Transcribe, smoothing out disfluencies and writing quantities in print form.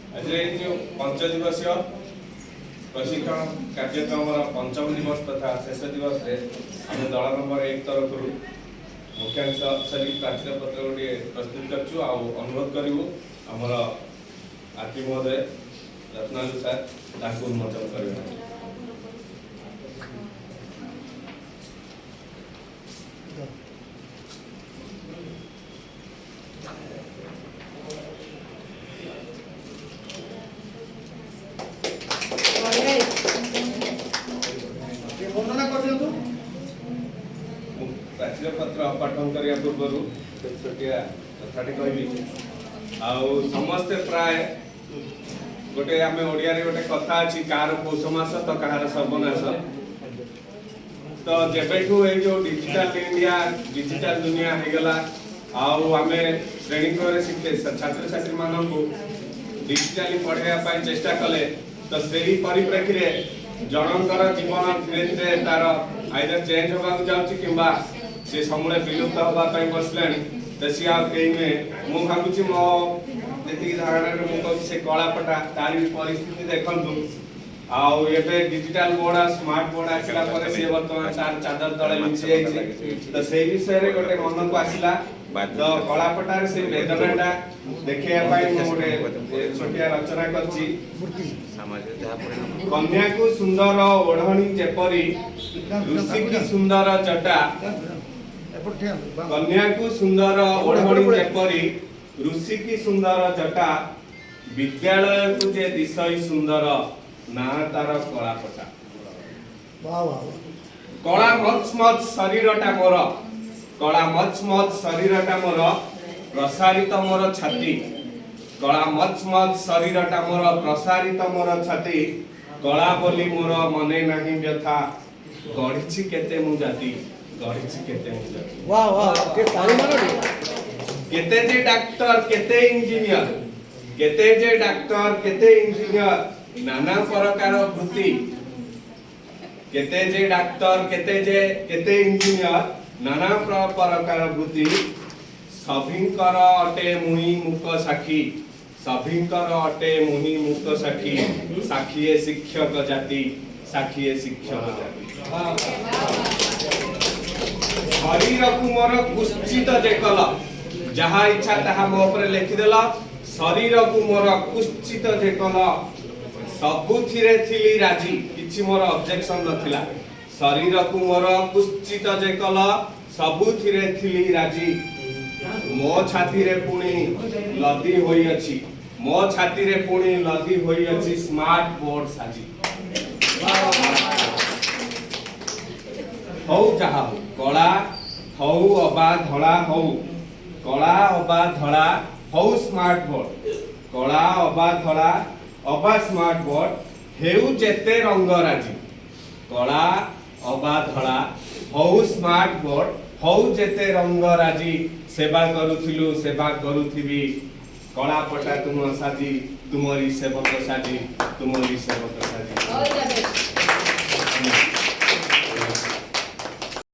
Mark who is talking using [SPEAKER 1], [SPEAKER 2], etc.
[SPEAKER 1] आज जो 5 दिवसीय प्रशिक्षण कार्यक्रम पंचम दिवस तथा शेष दिवस आम दल नंबर 1 तरफ मुख्यांशरी प्राचीन पत्र गोटे प्रस्तुत कर अनुरोध करूँ आमर आरती महोदय रत्नालु सर उन्मोचन कर प्राचीन पत्र पाठन करने पूर्व छोटिया कथाटे कह समस्ते प्राय गोटे आम ओडिया गोटे कथा अच्छी कार पौष मास तो कहार सर्वनाश तो जेबेठू जो डिजिटल इंडिया डिजिटल दुनिया हो गला आम श्रेणी गृह छात्र छात्री मान डिजिटाली पढ़ाई चेष्टा कले तो से परिप्रेक्षी जनकर जीवन धीरे धीरे तार आइदर चेंज होगा कि से समूले विलुप्त होगा बसला तो सी मु भावुँ मो जी धारणा से कलापटा तार भी परिस्थिति देखु आए डिजिटल बोर्ड स्मार्ट बोर्ड आसला सी बर्तमान तार चादर तले लुचि तो से विषय में गोटे मन को आसला तो कलापटार से वेदनाटा देखा गोटे छोटिया रचना करछि कन्या को सुंदर ओढ़णी जेपरी ऋषि की सुंदर चटा कन्या को सुंदर ओढ़णी जेपरी ऋषि की सुंदर जटा विद्यालय को जे दिशई सुंदर ना तार कलापटा कला मच मच शरीरटा मोर कला मच मच शरीरटा मोर प्रसारित मोर छाती कला मच मच शरीरटा मोर प्रसारित मोर छाती कला बोली मोर मने नाही व्यथा गढ़िछि केते मु जाति गढ़िछि केते मु जाति
[SPEAKER 2] वाह वाह के ताली मारो
[SPEAKER 1] केते जे डॉक्टर केते इंजीनियर केते जे डॉक्टर केते इंजीनियर नाना प्रकार वृत्ति केते जे डॉक्टर केते इंजीनियर नाना प्रकार वृत्ति सभिंकर अटे मुहि मुख साखी सभिंकर अटे मुहि मुख साखी साखीए शिक्षक जाति साखीए शिक्षक जाति शरीर को मोर कुश्चित जे कल जहा इच्छा ताहा मो ऊपर लिखिदेल शरीर को मोर कुश्चित जे कल सबुथिरे थिली राजी किछि मोर ऑब्जेक्शन नथिला शरीर को मोर कुश्चित जे कल सबुथिरे थिली राजी मो छाती रे पुणी लदी होई अछि मो छाती रे पुणी लदी होई अछि स्मार्ट बोर्ड साजी हौ जहा हो कला हौ अबा धड़ा हौ कला अबा धड़ा हौ स्मार्ट बोर्ड कला अबा धड़ा अबा स्मार्ट बोर्ड हेउ जेते रंग राजी कला अबा धड़ा हौ स्मार्ट बोर्ड हौ जेते रंग राजी सेवा करूथिलु सेवा करूथिबी कला पटा तुम साजी तुमरी सेवक साजी तुमरी सेवक साजी